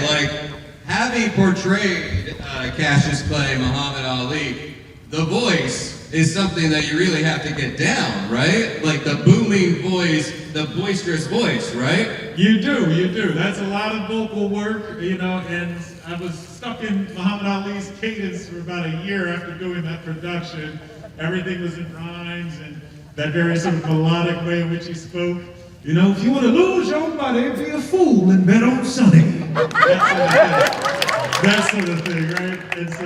say, like, having portrayed Cassius Clay, Muhammad Ali, the voice is something that you really have to get down, right? Like the booming voice, the boisterous voice, right? You do. That's a lot of vocal work, you know, and I was stuck in Muhammad Ali's cadence for about a year after doing that production. Everything was in rhymes and that very sort of melodic way in which he spoke. You know, if you want to lose your money, be a fool and bet on Sonny. That sort of thing, right? And so,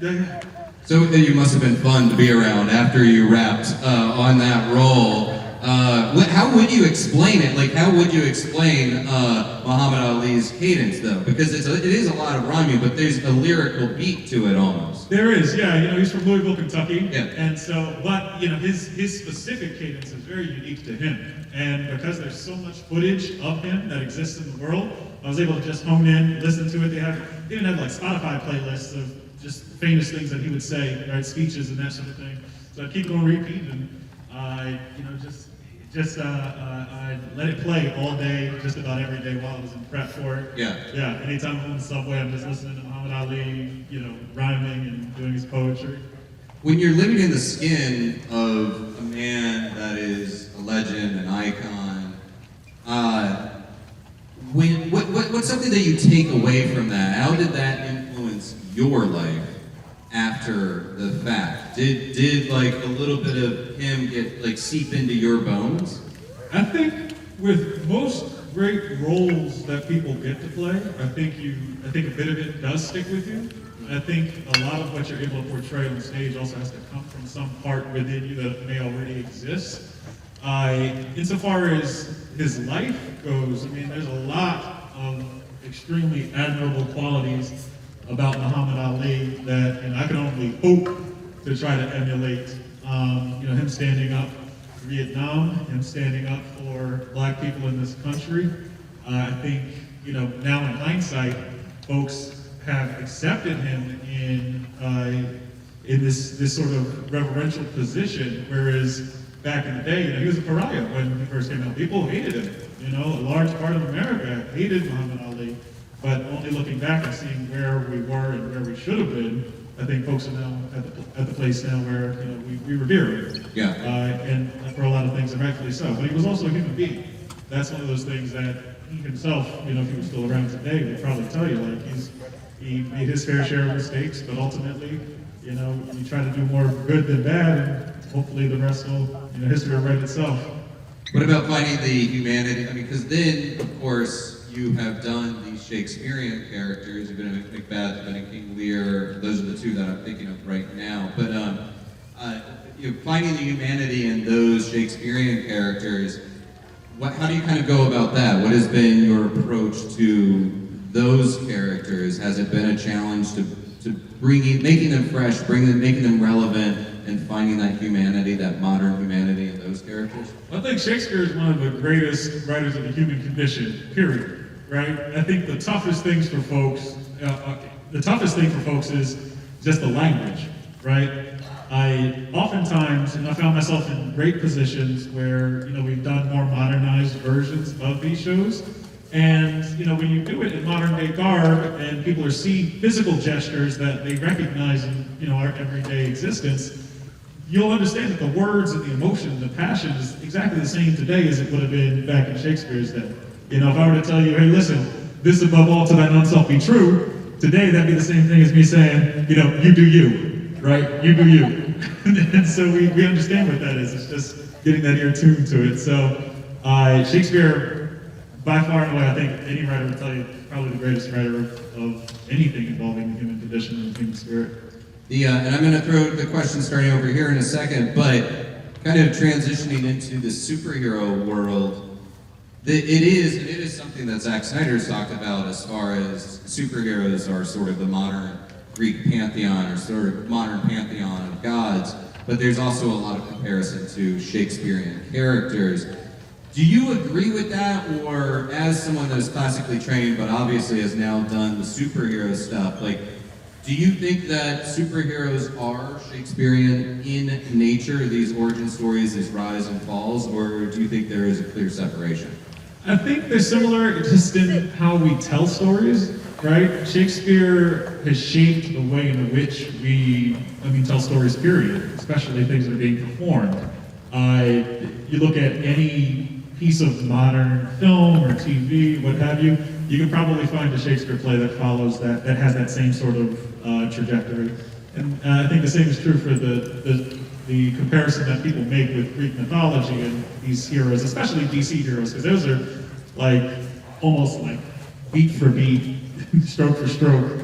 yeah. So you must have been fun to be around after you wrapped on that role. How would you explain it? Like, how would you explain Muhammad Ali's cadence, though? Because it is a lot of rhyming, but there's a lyrical beat to it almost. There is, yeah. You know, he's from Louisville, Kentucky. Yeah. And so, but, you know, his specific cadence is very unique to him. And because there's so much footage of him that exists in the world, I was able to just hone in, listen to it. They even have like Spotify playlists of just famous things that he would say, right, speeches and that sort of thing. So I'd keep going repeat, and I, you know, I let it play all day, just about every day while I was in prep for it. Yeah. Yeah. Anytime I'm on the subway, I'm just listening to Muhammad Ali, you know, rhyming and doing his poetry. When you're living in the skin of a man that is a legend, an icon, what's something that you take away from that? How did that influence your life after the fact? Did like a little bit of him get like seep into your bones? I think with most great roles that people get to play, I think a bit of it does stick with you. I think a lot of what you're able to portray on stage also has to come from some part within you that may already exist. Insofar as his life goes, I mean, there's a lot of extremely admirable qualities about Muhammad Ali that, and I can only hope to try to emulate. You know, him standing up for Vietnam, him standing up for black people in this country. I think, you know, now in hindsight, folks have accepted him in this sort of reverential position, whereas back in the day, you know, he was a pariah when he first came out. People hated him. You know, a large part of America hated Muhammad Ali. But only looking back and seeing where we were and where we should have been, I think folks are now at the place now where, you know, we revere him. Yeah. And for a lot of things, and rightfully so. But he was also a human being. That's one of those things that he himself, you know, if he was still around today, would probably tell you, like, he made his fair share of mistakes, but ultimately, you know, we try to do more good than bad, and hopefully the rest will, you know, history will write itself. What about finding the humanity? I mean, because then, of course, you have done these Shakespearean characters. You've been in Macbeth, you've been in King Lear. Those are the two that I'm thinking of right now. But you're finding the humanity in those Shakespearean characters. How do you kind of go about that? What has been your approach to those characters? Has it been a challenge to making them fresh, making them relevant, and finding that humanity, that modern humanity in those characters? I think Shakespeare is one of the greatest writers of the human condition, period, right? I think the toughest thing for folks is just the language, right? I oftentimes, and I found myself in great positions where, you know, we've done more modernized versions of these shows. And, you know, when you do it in modern day garb and people are seeing physical gestures that they recognize in, you know, our everyday existence, you'll understand that the words and the emotion and the passion is exactly the same today as it would have been back in Shakespeare's day. You know, if I were to tell you, hey, listen, this above all to thine own self be true, today that'd be the same thing as me saying, you know, you do you, right? You do you. And so we understand what that is. It's just getting that ear tuned to it. So Shakespeare, by far and away, I think any writer would tell you, probably the greatest writer of anything involving the human condition and the human spirit. And I'm going to throw the question starting over here in a second, but kind of transitioning into the superhero world, it is something that Zack Snyder's talked about as far as superheroes are sort of the modern Greek pantheon or sort of modern pantheon of gods, but there's also a lot of comparison to Shakespearean characters. Do you agree with that, or as someone that is classically trained but obviously has now done the superhero stuff, like, do you think that superheroes are Shakespearean in nature, these origin stories, these rise and falls, or do you think there is a clear separation? I think they're similar just in how we tell stories, right? Shakespeare has shaped the way in which we, tell stories, period, especially things that are being performed. You look at any piece of modern film or TV, what have you, you can probably find a Shakespeare play that follows that has that same sort of trajectory. And I think the same is true for the comparison that people make with Greek mythology and these heroes, especially DC heroes, because those are like almost like beat for beat, stroke for stroke,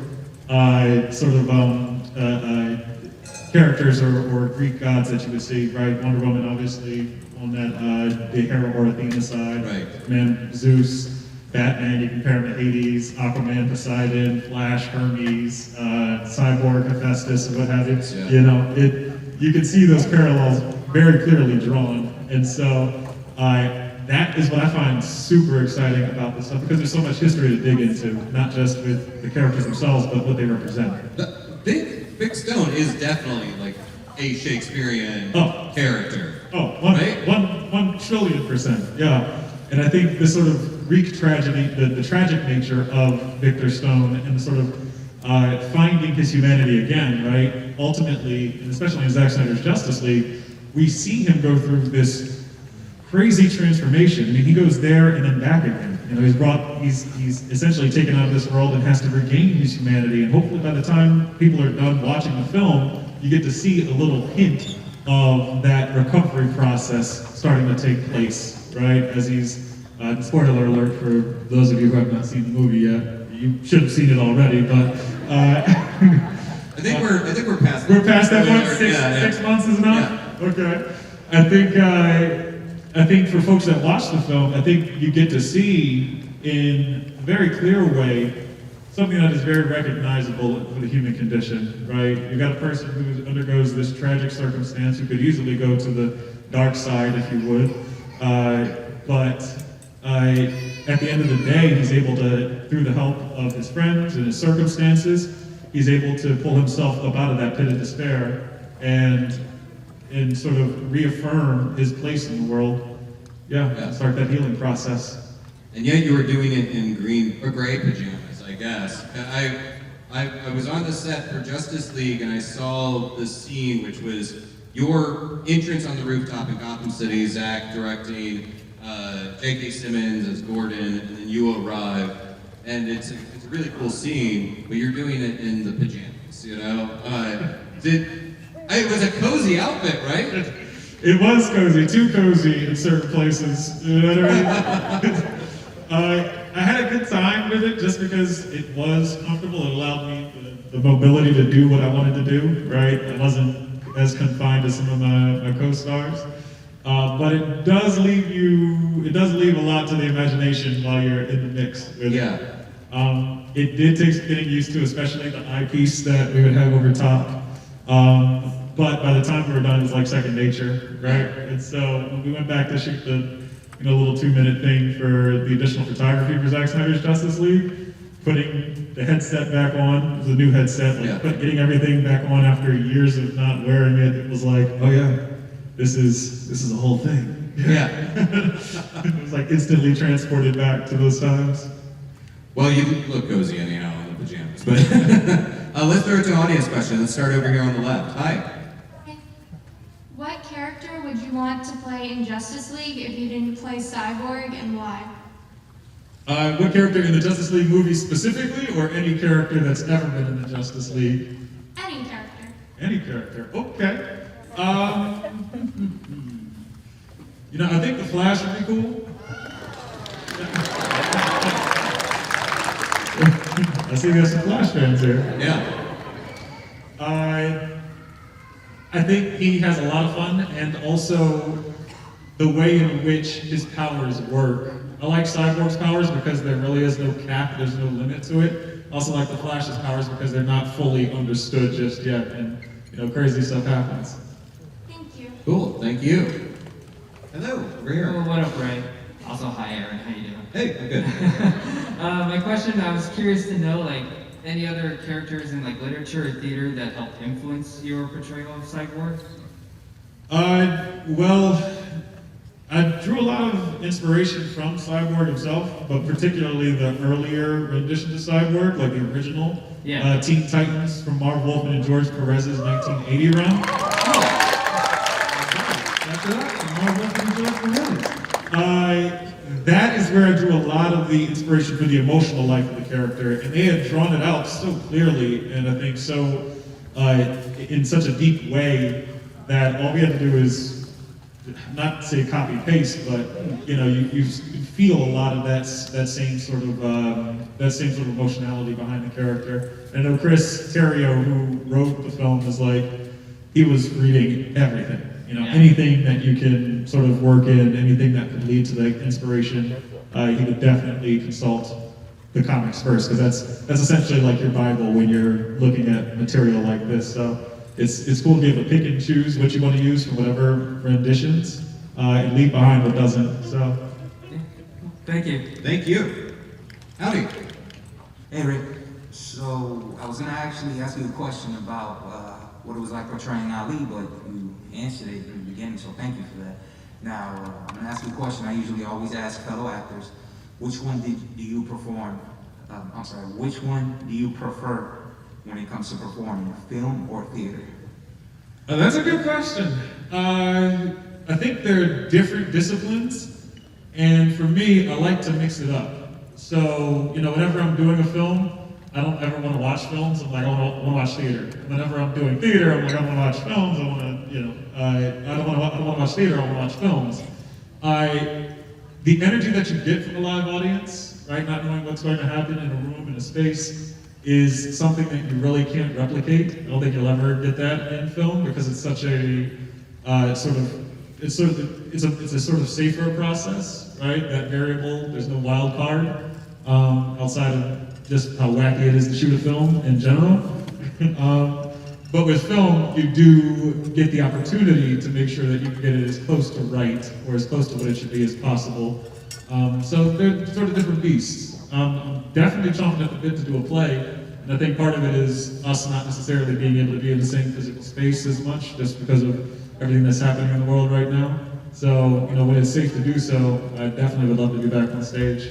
characters or Greek gods that you would see, right? Wonder Woman, obviously, on that the Hera or Athena side. Right. Man, Zeus. Batman, you compare him to Hades, Aquaman, Poseidon, Flash, Hermes, Cyborg, Hephaestus, and what have you. Yeah. You know, you can see those parallels very clearly drawn. And so that is what I find super exciting about this stuff, because there's so much history to dig into, not just with the characters themselves, but what they represent. Big Stone is definitely like a Shakespearean character. Oh, right? 1,000,000,000%, yeah. And I think this sort of Greek tragedy, the tragic nature of Victor Stone and the sort of finding his humanity again, right? Ultimately, and especially in Zack Snyder's Justice League, we see him go through this crazy transformation. I mean, he goes there and then back again. You know, he's essentially taken out of this world and has to regain his humanity. And hopefully by the time people are done watching the film, you get to see a little hint of that recovery process starting to take place, right? As he's, spoiler alert for those of you who have not seen the movie yet, you should have seen it already, but I think we're past. We're past that point. Yeah. 6 months is enough. Okay. I think for folks that watch the film, I think you get to see in a very clear way something that is very recognizable for the human condition, right? You've got a person who undergoes this tragic circumstance who could easily go to the dark side, if you would, but at the end of the day, he's able to, through the help of his friends and his circumstances, he's able to pull himself up out of that pit of despair and sort of reaffirm his place in the world. Yeah. Start that healing process. And yet you were doing it in green or gray pajamas, I guess. I was on the set for Justice League and I saw the scene, which was your entrance on the rooftop in Gotham City, Zach directing, J.K. Simmons as Gordon, and then you arrive, and it's a really cool scene, but you're doing it in the pajamas, you know? It was a cozy outfit, right? It was cozy, too cozy in certain places. You know what I mean? I had a good time with it just because it was comfortable. It allowed me the mobility to do what I wanted to do, right? I wasn't as confined as some of my co-stars. But it does leave a lot to the imagination while you're in the mix with it. It did take some getting used to, especially the eyepiece that we would have over top. But by the time we were done, it was like second nature, right? And so when we went back to shoot the little 2-minute thing for the additional photography for Zack Snyder's Justice League, putting the headset back on, it was a new headset, getting everything back on after years of not wearing it, it was like, oh yeah, this is a whole thing. Yeah. It was like instantly transported back to those times. Well, you look cozy anyhow in the pajamas, but let's throw it to an audience question. Let's start over here on the left. Hi. What character would you want to play in Justice League if you didn't play Cyborg, and why? What character in the Justice League movie specifically, or any character that's ever been in the Justice League? Any character. Any character, okay. I think the Flash would be cool. I see there's some Flash fans here. Yeah. I think he has a lot of fun, and also the way in which his powers work. I like Cyborg's powers because there really is no cap, there's no limit to it. I also like the Flash's powers because they're not fully understood just yet, and crazy stuff happens. Thank you. Cool, thank you. Hello, over here. Oh, what up, Ray? Also, hi, Aaron. How you doing? Hey, I'm good. My question, I was curious to know, any other characters in literature or theater that helped influence your portrayal of Cyborg? Well, I drew a lot of inspiration from Cyborg himself, but particularly the earlier rendition to Cyborg, like the original Teen Titans from Marv Wolfman and George Perez's 1980 run. That's right, from Marv Wolfman and George Perez. That is where I drew a lot of the inspiration for the emotional life of the character, and they had drawn it out so clearly, and I think so in such a deep way that all we had to do is not say copy paste, but you feel a lot of that same sort of emotionality behind the character. I know Chris Terrio, who wrote the film, was like he was reading everything. Anything that you can sort of work in, anything that could lead to the inspiration, he would definitely consult the comics first, because that's essentially like your Bible when you're looking at material like this. So it's cool to be able to pick and choose what you want to use for whatever renditions, and leave behind what doesn't. So, Thank you. Thank you. Howdy. Hey Rick, so I was gonna actually ask you a question about what it was like portraying Ali, but you answered it in the beginning, so thank you for that. Now, I'm gonna ask you a question I usually always ask fellow actors. Which one do you perform, which one do you prefer when it comes to performing, film or theater? That's a good question. I think they're different disciplines, and for me, I like to mix it up. So, whenever I'm doing a film, I don't ever want to watch films. I'm like, I want to watch theater. Whenever I'm doing theater, I'm like, I want to watch films. I want to, I don't want to watch theater. I want to watch films. The energy that you get from a live audience, right, not knowing what's going to happen in a room, in a space, is something that you really can't replicate. I don't think you'll ever get that in film, because it's such a it's a sort of safer process, right? That variable, there's no wild card outside of just how wacky it is to shoot a film in general. But with film, you do get the opportunity to make sure that you can get it as close to right, or as close to what it should be as possible. So they're sort of different beasts. I'm definitely chomping at the bit to do a play, and I think part of it is us not necessarily being able to be in the same physical space as much, just because of everything that's happening in the world right now. So, when it's safe to do so, I definitely would love to be back on stage.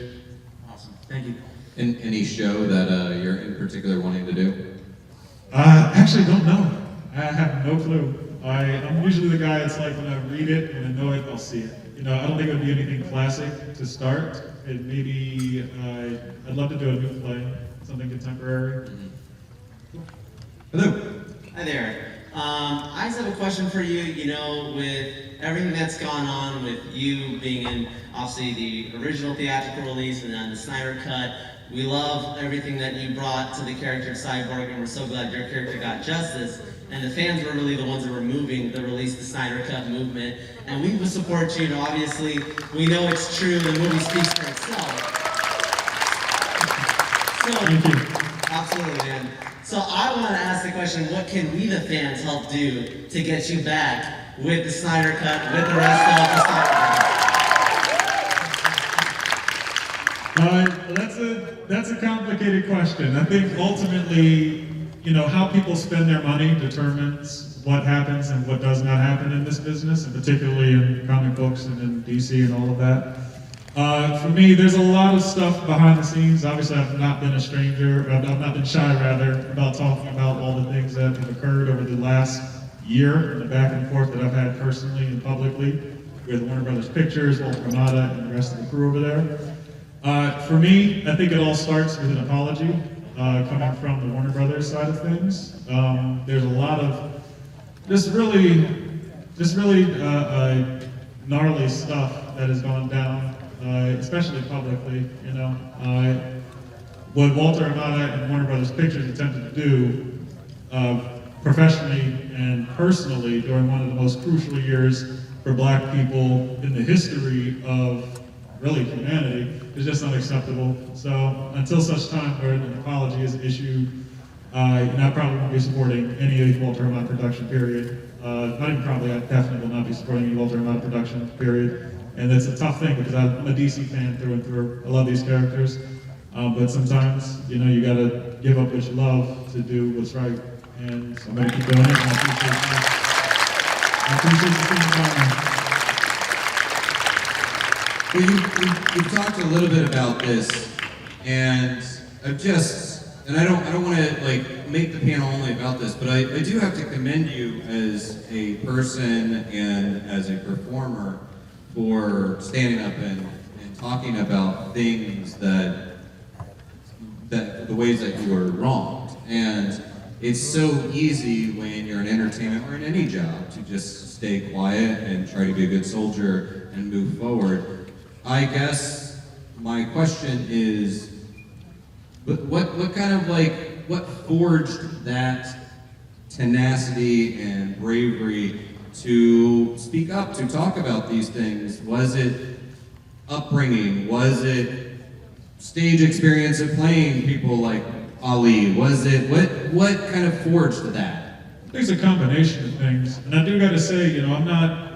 Awesome, thank you. Any show that you're in particular wanting to do? Actually don't know. I have no clue. I'm usually the guy that's like, when I read it and I know it, I'll see it. I don't think it would be anything classic to start. It maybe, I'd love to do a new play, something contemporary. Hello. Hi there. I just have a question for you. With everything that's gone on with you being in, obviously, the original theatrical release and then the Snyder Cut, we love everything that you brought to the character of Cyborg, and we're so glad your character got justice. And the fans were really the ones that were moving the release, the Snyder Cut movement. And we will support you, and obviously, we know it's true, the movie speaks for itself. So, Thank you. absolutely, man. So I want to ask the question, what can we, the fans, help do to get you back with the Snyder Cut, with the rest of the Snyder Cut? That's a complicated question. I think ultimately, how people spend their money determines what happens and what does not happen in this business, and particularly in comic books and in DC and all of that. For me, there's a lot of stuff behind the scenes. Obviously, I've not been a stranger, I've not been shy, rather, about talking about all the things that have occurred over the last year, and the back and forth that I've had personally and publicly with Warner Brothers Pictures, Walter Amada, and the rest of the crew over there. For me, I think it all starts with an apology coming from the Warner Brothers side of things. There's a lot of just really gnarly stuff that has gone down, especially publicly. What Walter Amada and Warner Brothers Pictures attempted to do professionally and personally during one of the most crucial years for Black people in the history of really humanity is just unacceptable. So until such time where an apology is issued, I probably won't be supporting any of the Walter Amada production, period. Not even probably, I definitely will not be supporting any Walter Amada production, period. And it's a tough thing because I'm a DC fan through and through. I love these characters. But sometimes, you gotta give up what you love to do what's right. And so I'm gonna keep doing it, and I appreciate you. I appreciate you thinking about me. Well, you've talked a little bit about this, and I don't want to like make the panel only about this, but I do have to commend you as a person and as a performer for standing up and talking about things that the ways that you were wronged. And it's so easy when you're in entertainment or in any job to just stay quiet and try to be a good soldier and move forward. I guess my question is, what kind of like, what forged that tenacity and bravery to speak up, to talk about these things? Was it upbringing? Was it stage experience of playing people like Ali? Was it, what kind of forged that? I think it's a combination of things. And I do gotta say, you know,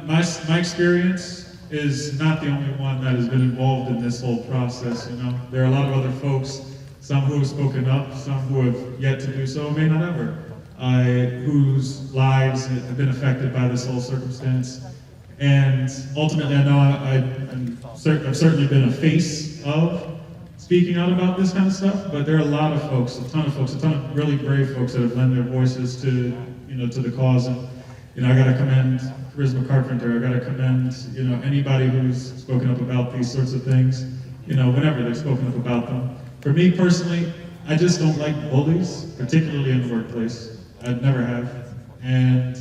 my experience is not the only one that has been involved in this whole process, you know. There are a lot of other folks, some who have spoken up, some who have yet to do so, may not ever, whose lives have been affected by this whole circumstance. And ultimately, I know I've certainly been a face of speaking out about this kind of stuff, but there are a lot of folks, a ton of really brave folks that have lent their voices to, you know, to the cause. And, you know, I gotta commend Charisma Carpenter, I gotta commend, you know, anybody who's spoken up about these sorts of things, you know, whenever they've spoken up about them. For me personally, I just don't like bullies, particularly in the workplace. I never have. And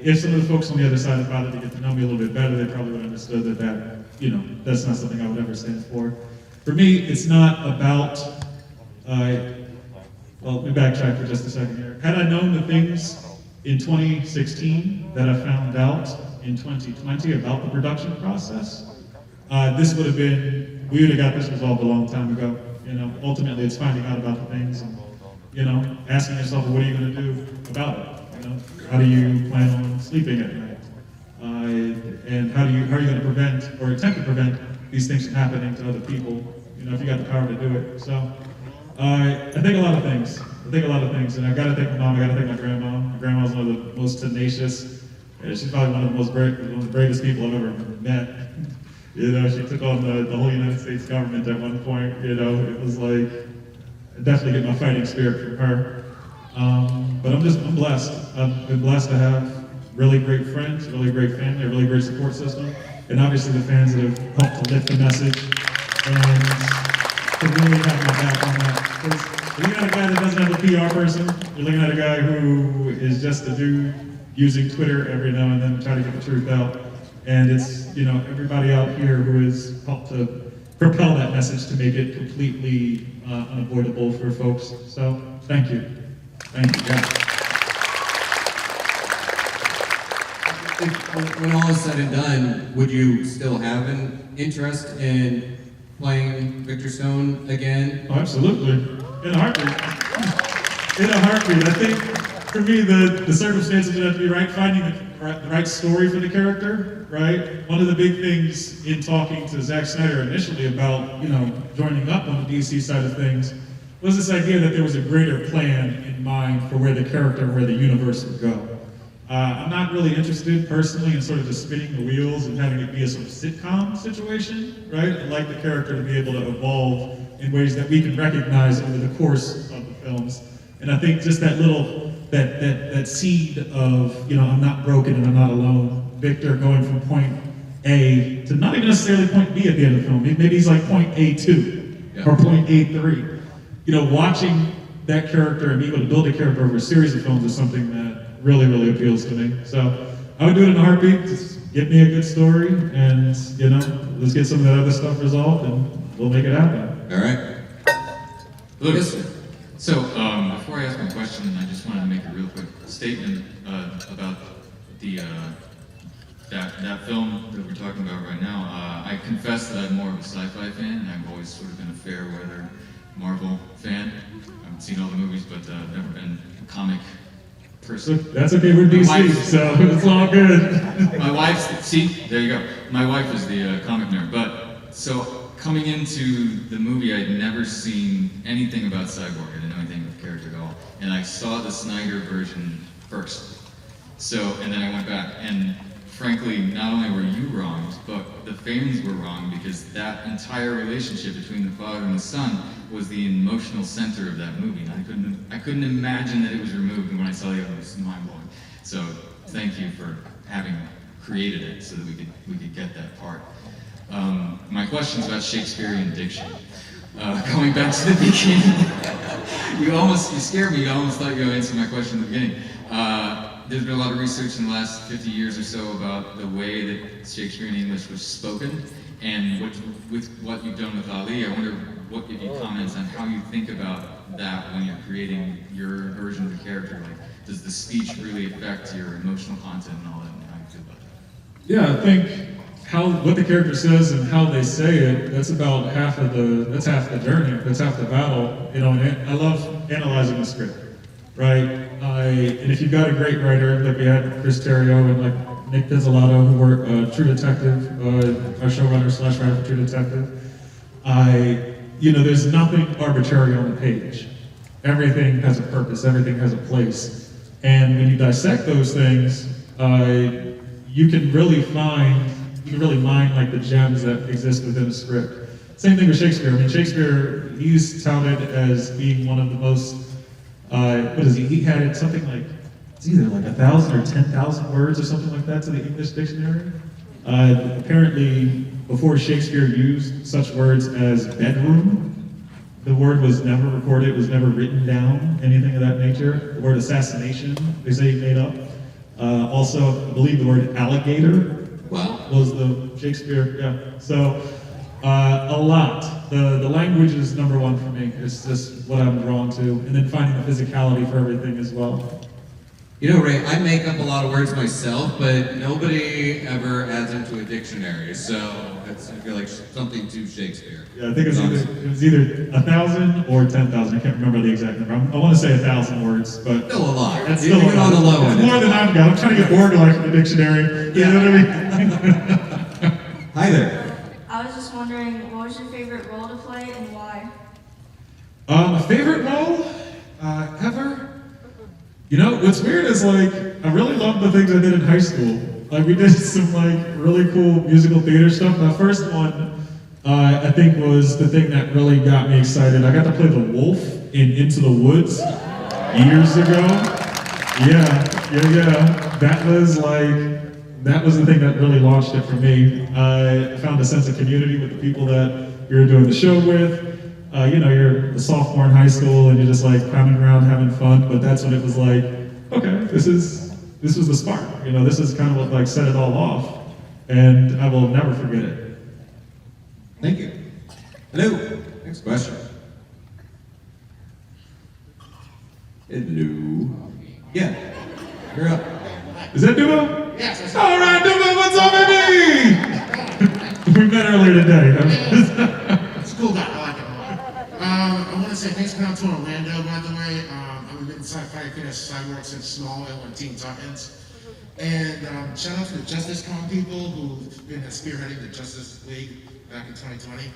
if some of the folks on the other side had bothered to get to know me a little bit better, they probably would have understood that, you know, that's not something I would ever stand for. For me, it's not about, well, let me backtrack for just a second here. Had I known the things in 2016 that I found out in 2020 about the production process, this would have been, we would have got this resolved a long time ago. You know, ultimately it's finding out about the things and, you know, asking yourself, what are you going to do about it? You know, how do you plan on sleeping at night? And how are you going to prevent or attempt to prevent these things from happening to other people? You know, if you got the power to do it. So I think a lot of things. And I've got to thank my mom. I got to thank my grandma. My grandma's one of the most tenacious. She's probably one of the bravest people I've ever met. You know, she took on the whole United States government at one point. You know, it was like, I definitely get my fighting spirit from her. But I'm blessed. I've been blessed to have really great friends, really great family, a really great support system, and obviously the fans that have helped to lift the message and to really have my back on that. Because you're looking at a guy that doesn't have a PR person, you're looking at a guy who is just a dude using Twitter every now and then to try to get the truth out. And it's, you know, everybody out here who has helped to propel that message to make it completely unavoidable for folks. So, thank you. Thank you, guys. When all is said and done, would you still have an interest in playing Victor Stone again? Oh, absolutely. In a heartbeat. In a heartbeat. I think, for me, the circumstances would have to be right, finding the right story for the character, right? One of the big things in talking to Zack Snyder initially about, you know, joining up on the DC side of things was this idea that there was a greater plan in mind for where the character, where the universe would go. I'm not really interested personally in sort of just spinning the wheels and having it be a sort of sitcom situation, right? I'd like the character to be able to evolve in ways that we can recognize over the course of the films. And I think just that little, that seed of, you know, I'm not broken and I'm not alone. Victor going from point A to not even necessarily point B at the end of the film. Maybe he's like point A2 or point A3. You know, watching that character and being able to build a character over a series of films is something that really, really appeals to me. So I would do it in a heartbeat. Just get me a good story and, you know, let's get some of that other stuff resolved and we'll make it happen. All right. Lucas. So, before I ask my question, I just wanted to make a real quick statement about the that film that we're talking about right now. I confess that I'm more of a sci-fi fan, and I've always sort of been a fair weather Marvel fan. I haven't seen all the movies, but never been a comic person. That's okay, we're DC, so it's all good. My wife's, see, there you go. My wife is the comic nerd, but so coming into the movie, I'd never seen anything about Cyborg. I didn't know anything about the character at all. And I saw the Snyder version first. So, and then I went back, and frankly, not only were you wronged, but the fans were wrong because that entire relationship between the father and the son was the emotional center of that movie. And I couldn't imagine that it was removed, and when I saw it, it was mind-blowing. So thank you for having created it so that we could get that part. My question's about Shakespearean diction. Going back to the beginning, you scared me. You almost thought you were going to answer my question at the beginning. There's been a lot of research in the last 50 years or so about the way that Shakespearean English was spoken, and with what you've done with Ali, I wonder what if you comments on how you think about that when you're creating your version of the character. Like, does the speech really affect your emotional content and all that, and how you feel about that? Yeah, I think what the character says and how they say it, that's half the journey, that's half the battle. You know, and I love analyzing the script, right? And if you've got a great writer, like we had Chris Terrio and like Nick Pizzolatto, who were True Detective, our showrunner / writer for True Detective, there's nothing arbitrary on the page. Everything has a purpose, everything has a place. And when you dissect those things, you can really mine like the gems that exist within a script. Same thing with Shakespeare. I mean, Shakespeare, he's touted as being one of the most, he had it something like, it's either like 1,000 or 10,000 words or something like that to the English dictionary. Apparently, before Shakespeare used such words as bedroom, the word was never recorded, it was never written down, anything of that nature. The word assassination, they say he made up. Also, I believe the word alligator was the Shakespeare, yeah. So, a lot. The language is number one for me. It's just what I'm drawn to. And then finding the physicality for everything as well. You know, Ray, I make up a lot of words myself, but nobody ever adds them to a dictionary, so I feel like something to Shakespeare. Yeah, I think it was either 1,000 or 10,000. I can't remember the exact number. I want to say 1,000 words, but Still a lot. that's still Even on the low it's end. more than I've got. I'm trying to get organized for the dictionary. You know what I mean? Hi there. I was just wondering, what was your favorite role to play and why? A favorite role ever? You know, what's weird is like, I really love the things I did in high school. Like we did some like really cool musical theater stuff. My first one, I think was the thing that really got me excited. I got to play the wolf in Into the Woods years ago. Yeah. That was the thing that really launched it for me. I found a sense of community with the people that you're doing the show with. You're a sophomore in high school and you're just like pounding around having fun, but that's when it was like, okay, this was the spark. This is kind of what like set it all off, and I will never forget it. Thank you. Hello. Next question. Hello. Yeah. You're up. Is that Dumo? Yes, that's All right, Dumo, what's up, baby? We met earlier today. It's a cool guy. I like him a lot. I want to say thanks for coming to Orlando, by the way. I've been sci-fi fitness cyborg since Smallville and Teen Titans. And shout out to the Justice Con people who've been spearheading the Justice League back in 2020.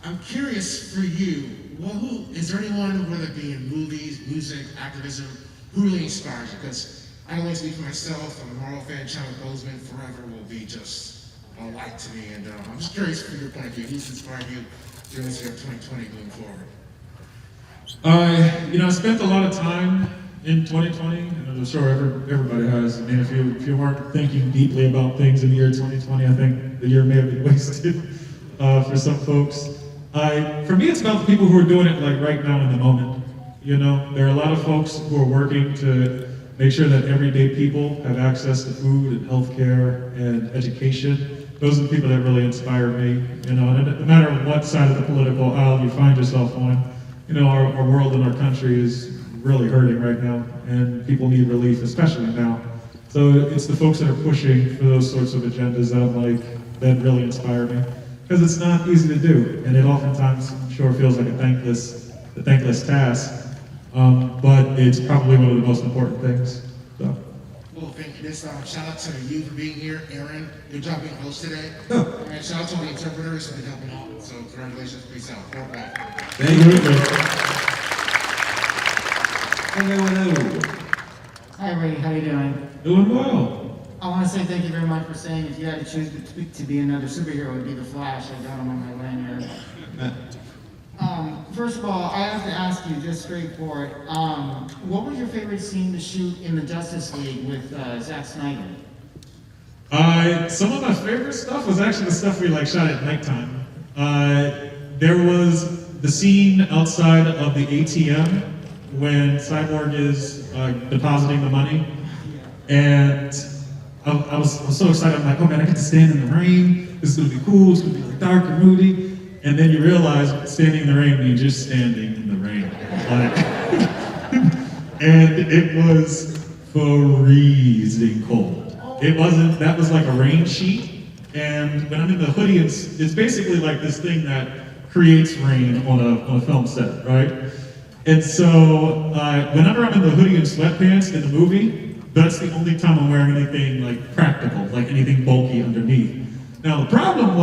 I'm curious for you, who is there anyone, whether it be in movies, music, activism, who really inspires you? Because I can only speak for myself. I'm a Marvel fan. Chadwick Boseman forever will be just a light to me. And I'm just curious from your point of view, who's inspired you during this year of 2020 going forward? I spent a lot of time in 2020, and I'm sure everybody has. I mean, if you weren't thinking deeply about things in the year 2020, I think the year may have been wasted for some folks. For me, it's about the people who are doing it like right now in the moment. There are a lot of folks who are working to make sure that everyday people have access to food and healthcare and education. Those are the people that really inspire me. No matter what side of the political aisle you find yourself on, our world and our country is really hurting right now, and people need relief, especially now. So it's the folks that are pushing for those sorts of agendas that really inspire me. Because it's not easy to do, and it oftentimes, I'm sure, feels like a thankless task, but it's probably one of the most important things. So. Well, thank you. Shout out to you for being here, Aaron. Good job being host today. And shout out to all the interpreters who've been helping out. So congratulations, peace out. Thank you. Hello. Hi Ray, how you doing? Doing well. I want to say thank you very much for saying if you had to choose to be another superhero, it would be the Flash. I got him on my lanyard. First of all, I have to ask you, just straightforward, what was your favorite scene to shoot in the Justice League with Zack Snyder? Some of my favorite stuff was actually the stuff we shot at nighttime. There was the scene outside of the ATM when Cyborg is depositing the money, and I was so excited. I'm like, oh man, I get to stand in the rain. This is gonna be cool. It's gonna be dark and moody. And then you realize standing in the rain means just standing in the rain. And it was freezing cold. It wasn't. That was like a rain sheet. And when I'm in the hoodie, it's basically like this thing that creates rain on a film set, right? And so whenever I'm in the hoodie and sweatpants in the movie, that's the only time I'm wearing anything practical, anything bulky underneath. Now the problem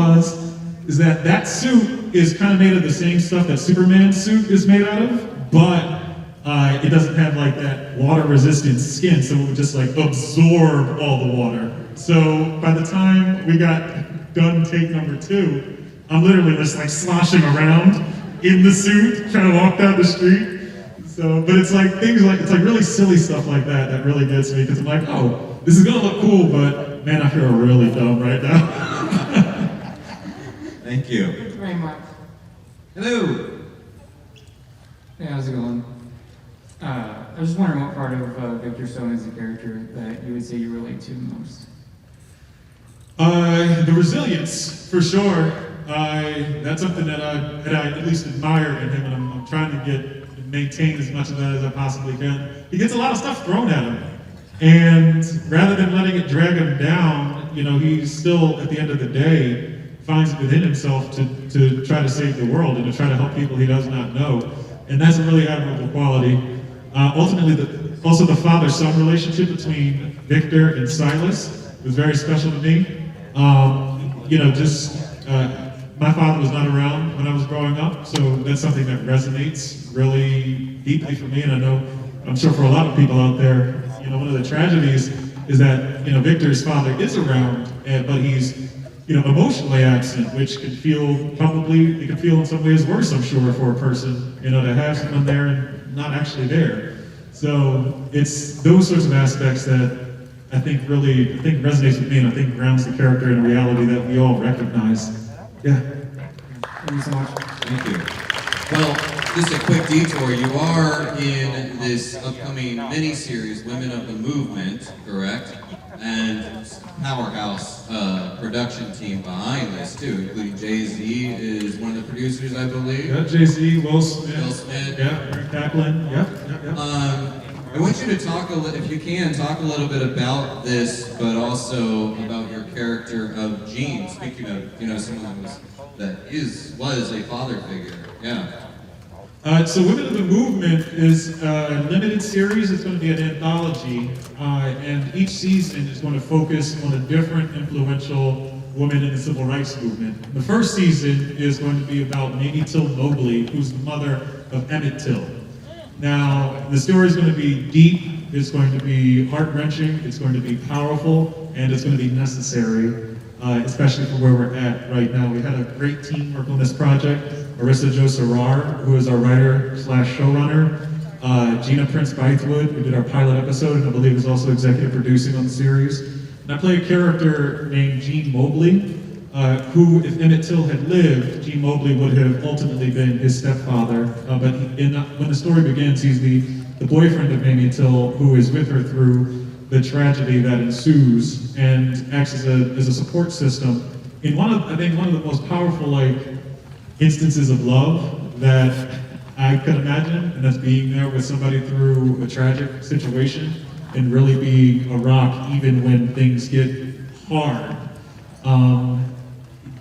is that suit is kind of made of the same stuff that Superman's suit is made out of, but it doesn't have that water-resistant skin, so it would just absorb all the water. So by the time we got done take number 2, I'm literally just sloshing around in the suit, trying to walk down the street. So, but it's things it's really silly stuff like that really gets me, because I'm like, oh, this is gonna look cool, but man, I feel really dumb right now. Thank you. Thank you very much. Hello. Hey, how's it going? I was just wondering what part of Victor Stone as a character that you would say you relate to the most. The resilience, for sure. That's something that I at least admire in him, and I'm trying to maintain as much of that as I possibly can. He gets a lot of stuff thrown at him, and rather than letting it drag him down, he still, at the end of the day, finds it within himself to try to save the world and to try to help people he does not know. And that's a really admirable quality. Ultimately, also the father-son relationship between Victor and Silas was very special to me. My father was not around when I was growing up, so that's something that resonates really deeply for me, and I'm sure for a lot of people out there, one of the tragedies is that, Victor's father is around, but he's, emotionally absent, which it can feel in some ways worse, I'm sure, for a person, to have someone there and not actually there. So it's those sorts of aspects that I think resonates with me, and I think grounds the character in a reality that we all recognize. Yeah. Thank you so much. Thank you. Well, just a quick detour. You are in this upcoming mini-series, Women of the Movement, correct? And powerhouse production team behind this too, including Jay-Z is one of the producers, I believe. Yeah, Jay-Z, Will Smith. Yeah, Rick Kaplan. Yeah. I want you to talk if you can, talk a little bit about this, but also about your character of Gene. Speaking of, someone that was a father figure. Yeah. So Women of the Movement is a limited series. It's going to be an anthology, and each season is going to focus on a different influential woman in the civil rights movement. The first season is going to be about Mamie Till Mobley, who's the mother of Emmett Till. Now, the story is going to be deep, it's going to be heart-wrenching, it's going to be powerful, and it's going to be necessary, especially for where we're at right now. We had a great team work on this project. Marissa Jo Sarar, who is our writer/showrunner. Gina Prince Bythewood, who did our pilot episode, and I believe is also executive producing on the series. And I play a character named Gene Mobley, who, if Emmett Till had lived, Gene Mobley would have ultimately been his stepfather. But when the story begins, he's the boyfriend of Mamie Till, who is with her through the tragedy that ensues, and acts as a support system in one of the most powerful instances of love that I could imagine, and that's being there with somebody through a tragic situation and really being a rock even when things get hard.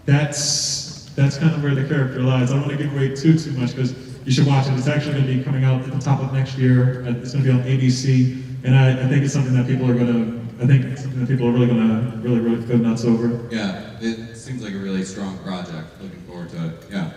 That's kind of where the character lies. I don't want to give away too much because you should watch it. It's actually going to be coming out at the top of next year. It's going to be on ABC, and I think it's something that people are really going to really go nuts over. Yeah, it seems like a really strong project. Looking forward to it. Yeah.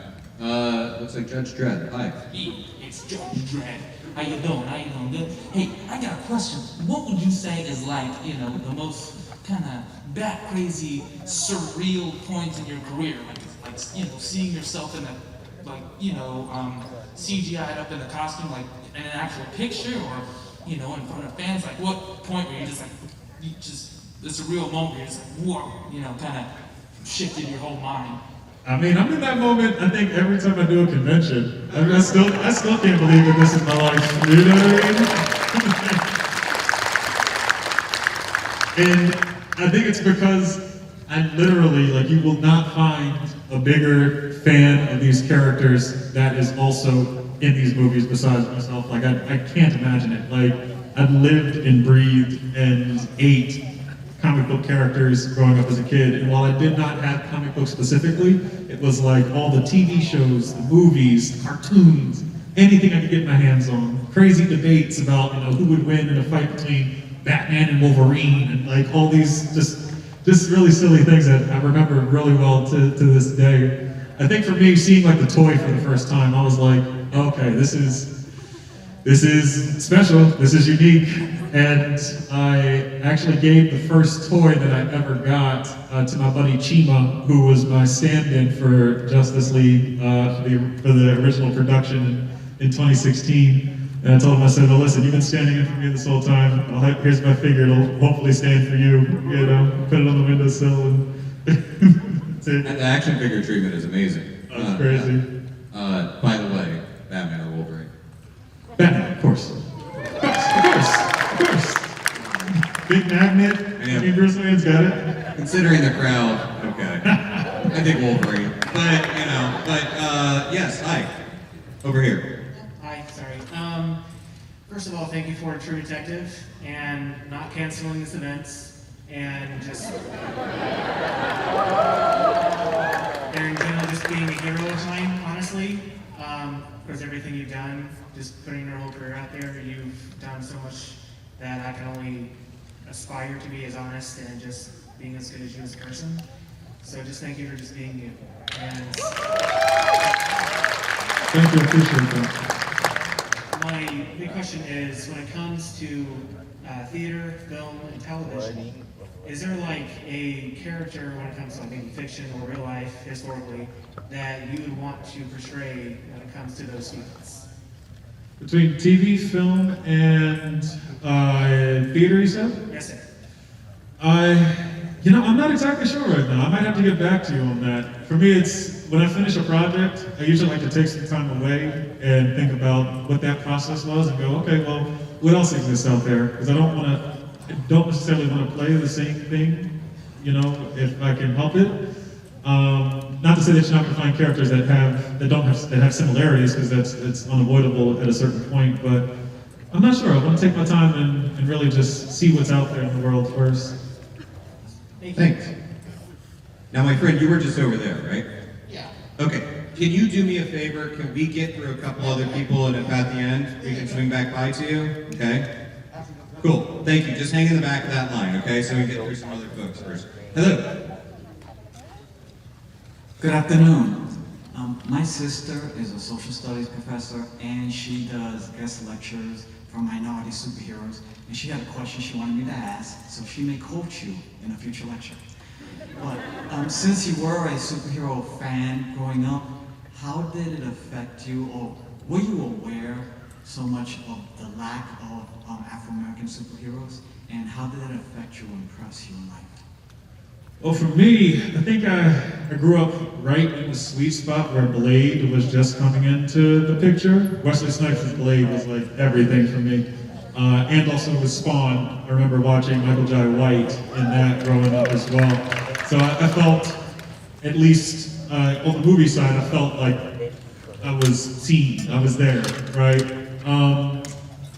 Looks like Judge Dredd. Hi. Hey, it's Judge Dredd. How you doing? Good. Hey, I got a question. What would you say is the most kind of bat crazy, surreal point in your career, like seeing yourself in a CGI'd up in the costume, like in an actual picture, or in front of fans? Like, what point where it's a real moment where you're just like, whoa, kind of shifted your whole mind? I mean, I'm in that moment, I think, every time I do a convention. I mean, I still can't believe that this is my life. You know what I mean? And I think it's because I literally, you will not find a bigger fan of these characters that is also in these movies besides myself. I can't imagine it. I've lived and breathed and ate comic book characters growing up as a kid, and while I did not have comic books specifically, it was all the TV shows, the movies, cartoons, anything I could get my hands on. Crazy debates about who would win in a fight between Batman and Wolverine, and all these just really silly things that I remember really well to this day. I think for me, seeing the toy for the first time, I was like, okay, this is special, this is unique, and I actually gave the first toy that I ever got to my buddy Chima, who was my stand-in for Justice League for the original production in 2016. And I told him, I said, well, listen, you've been standing in for me this whole time. Here's my figure, it'll hopefully stand for you. Put it on the windowsill and that's it. And the action figure treatment is amazing. That's crazy. By the way, Batman or Wolverine? Batman, of course. Of course. Big magnet. Any Bruce Wayne's got it. Considering the crowd, okay. I think Wolverine. But, yes, hi. Over here. Hi, sorry. First of all, thank you for True Detective and not canceling this event and just being a hero of mine, honestly. Because everything you've done, just putting your whole career out there, you've done so much that I can only aspire to be as honest and just being as good as you as a person. So just thank you for just being you. And thank you, appreciate that. my big question is, when it comes to theater, film, and television, is there a character when it comes to maybe fiction or real life, historically, that you would want to portray when it comes to those fields? Between TV, film, and theater, you said? Yes, sir. I'm not exactly sure right now. I might have to get back to you on that. For me, it's when I finish a project, I usually like to take some time away and think about what that process was and go, okay, well, what else exists out there? Because I don't necessarily want to play the same thing, if I can help it. Not to say that you're not going to find characters that have similarities, because that's unavoidable at a certain point. But I'm not sure. I want to take my time and really just see what's out there in the world first. Thanks. Now, my friend, you were just over there, right? Yeah. Okay. Can you do me a favor? Can we get through a couple other people, and if at the end we can swing back by to you? Okay. Cool. Thank you. Just hang in the back of that line, okay? So we can get through some other folks first. Hello. Good afternoon. My sister is a social studies professor, and she does guest lectures for minority superheroes. And she had a question she wanted me to ask, so she may quote you in a future lecture. But since you were a superhero fan growing up, how did it affect you, or were you aware so much of the lack of Afro-American superheroes, and how did it affect you or impress you in life? Well, for me, I think I grew up right in the sweet spot where Blade was just coming into the picture. Wesley Snipes' Blade was everything for me. And also with Spawn, I remember watching Michael Jai White in that growing up as well. So I felt, at least on the movie side, I felt like I was seen, I was there, right?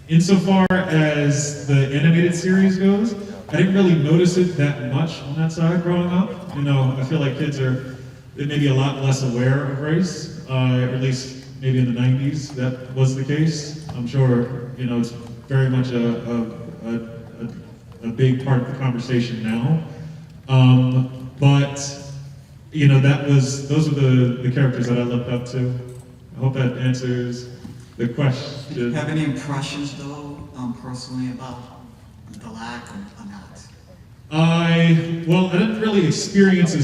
Insofar as the animated series goes, I didn't really notice it that much on that side growing up. I feel like kids are maybe a lot less aware of race, or at least maybe in the 90s that was the case. I'm sure, it's very much a big part of the conversation now. But those were the characters that I looked up to. I hope that answers the question. Do you have any impressions, though, personally, about the lack or not? Well, I didn't really experience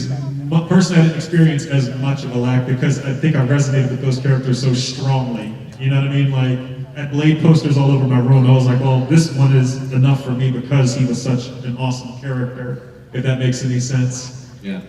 personally I didn't experience as much of a lack because I think I resonated with those characters so strongly. You know what I mean? Like, I had Blade posters all over my room. I was like, well, this one is enough for me because he was such an awesome character, if that makes any sense. Yeah.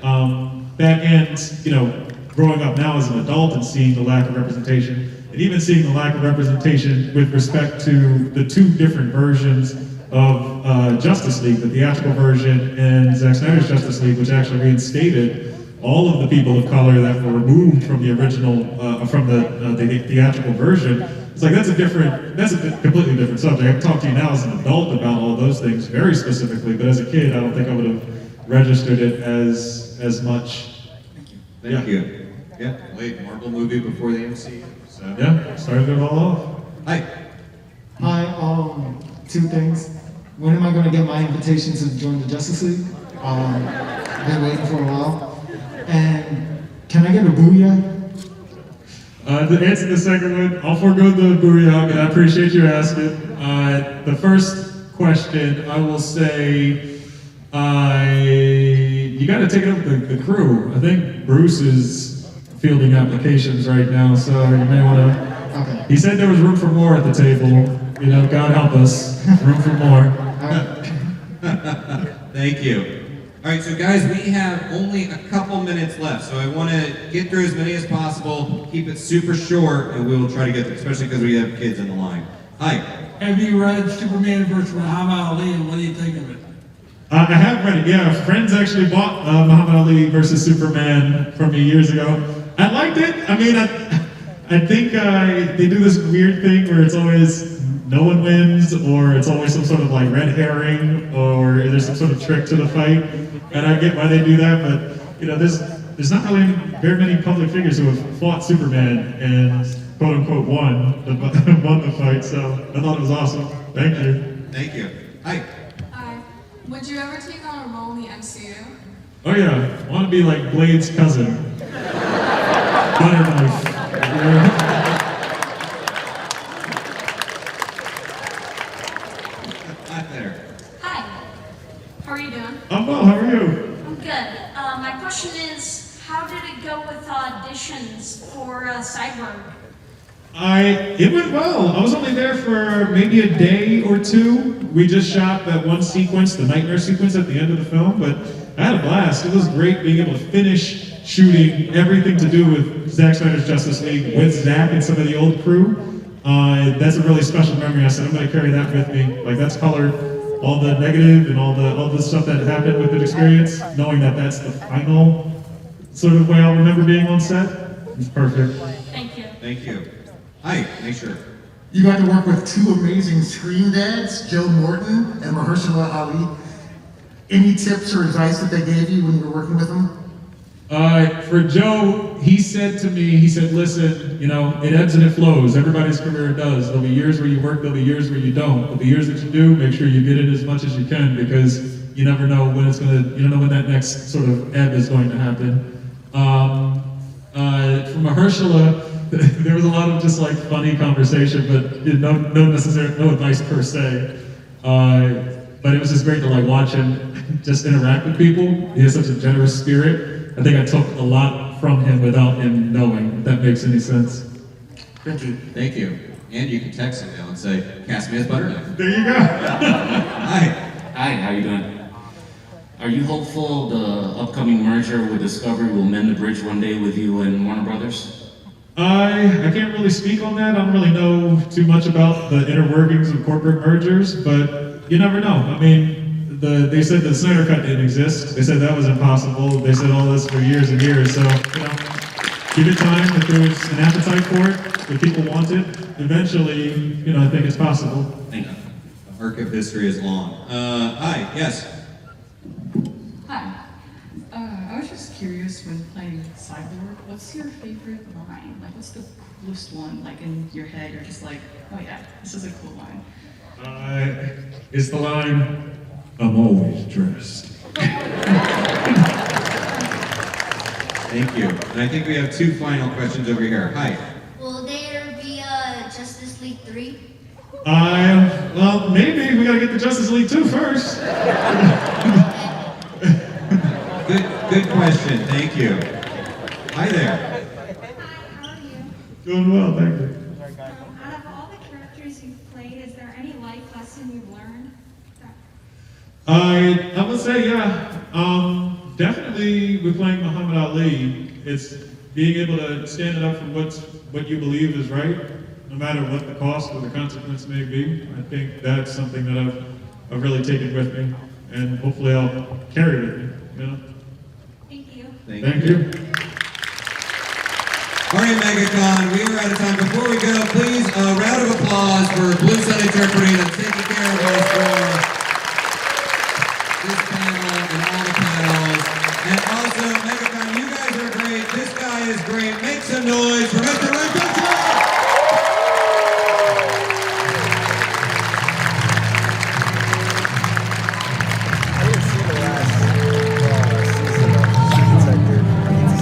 That and, you know, growing up now as an adult and seeing the lack of representation, and even seeing the lack of representation with respect to the two different versions of Justice League, the theatrical version and Zack Snyder's Justice League, which actually reinstated all of the people of color that were removed from the original, from the theatrical version. It's like that's a completely different subject. I can talk to you now as an adult about all those things very specifically, but as a kid, I don't think I would have registered it as much. Thank you. Yeah, Blade, Marvel movie before the MCU. So yeah, started it all off. Hi. Hi, two things. When am I going to get my invitation to join the Justice League? I've been waiting for a while. And can I get a booyah? To answer the second one, I'll forego the booyah, but I appreciate you asking. The first question, I will say, you got to take it up with the crew. I think Bruce is fielding applications right now, so you may want to. Okay. He said there was room for more at the table. You know, God help us. Room for more. Thank you. All right, so guys, we have only a couple minutes left, so I want to get through as many as possible, keep it super short, and we will try to get through, especially because we have kids in the line. Hi. Have you read Superman vs. Muhammad Ali, and what do you think of it? I have read it, yeah. Friends actually bought Muhammad Ali versus Superman from me years ago. I liked it. I mean, I think they do this weird thing where it's always no one wins, or it's always some sort of like red herring, or there's some sort of trick to the fight. And I get why they do that, but you know, there's not really very many public figures who have fought Superman and quote unquote won the fight. So I thought it was awesome. Thank you. Thank you. Hi. Hi. Would you ever take on a role in the MCU? Oh yeah, I want to be like Blade's cousin. Butter knife. Hi there. Hi. How are you doing? I'm well, how are you? I'm good. My question is, how did it go with auditions for Cyborg? It went well. I was only there for maybe a day or two. We just shot that one sequence, the nightmare sequence at the end of the film, but I had a blast. It was great being able to finish shooting everything to do with Zack Snyder's Justice League with Zack and some of the old crew. That's a really special memory. I said, I'm going to carry that with me. Like, that's colored all the negative and all the stuff that happened with the experience, knowing that that's the final sort of way I'll remember being on set. It's perfect. Thank you. Thank you. Hi, make sure. You got to work with two amazing screen dads, Joe Morton and Mahershala Ali. Any tips or advice that they gave you when you were working with them? For Joe, he said to me, listen, you know, it ebbs and it flows. Everybody's career does. There'll be years where you work, there'll be years where you don't. There'll be years that you do, make sure you get it as much as you can because you never know when you don't know when that next sort of ebb is going to happen. For Mahershala, there was a lot of just like funny conversation, but no advice per se. But it was just great to like watch him just interact with people. He has such a generous spirit. I think I took a lot from him without him knowing, if that makes any sense. Thank you. Thank you. And you can text him now and say, cast me as butter knife. There you go. Hi. Hi, how you doing? Are you hopeful the upcoming merger with Discovery will mend the bridge one day with you and Warner Brothers? I can't really speak on that. I don't really know too much about the inner workings of corporate mergers, but you never know. I mean, they said the Snyder Cut didn't exist. They said that was impossible. They said all this for years and years. So, you know, give it time. If there's an appetite for it, if people want it, eventually, you know, I think it's possible. Thank you. The arc of history is long. Hi, yes. Hi. I was just curious when playing Cyborg, what's your favorite line? Like, what's the coolest one, like, in your head? You're just like, oh yeah, this is a cool line. It's the line, I'm always dressed. Thank you. And I think we have two final questions over here. Hi. Will there be a Justice League 3? Well, maybe. We gotta get the Justice League 2 first. Good question. Thank you. Hi there. Doing well, thank you. Out of all the characters you've played, is there any life lesson you've learned? I would say, yeah. Definitely with playing Muhammad Ali, it's being able to stand up for what you believe is right, no matter what the cost or the consequence may be. I think that's something that I've really taken with me, and hopefully I'll carry with me. You know? Thank you. Thank you. All right, Megacon, we are out of time. Before we go, please, a round of applause for Blue Sun Interpreting and taking care of us for this panel and all the panels. And also, Megacon, you guys are great. This guy is great. Make some noise for Mr. Red.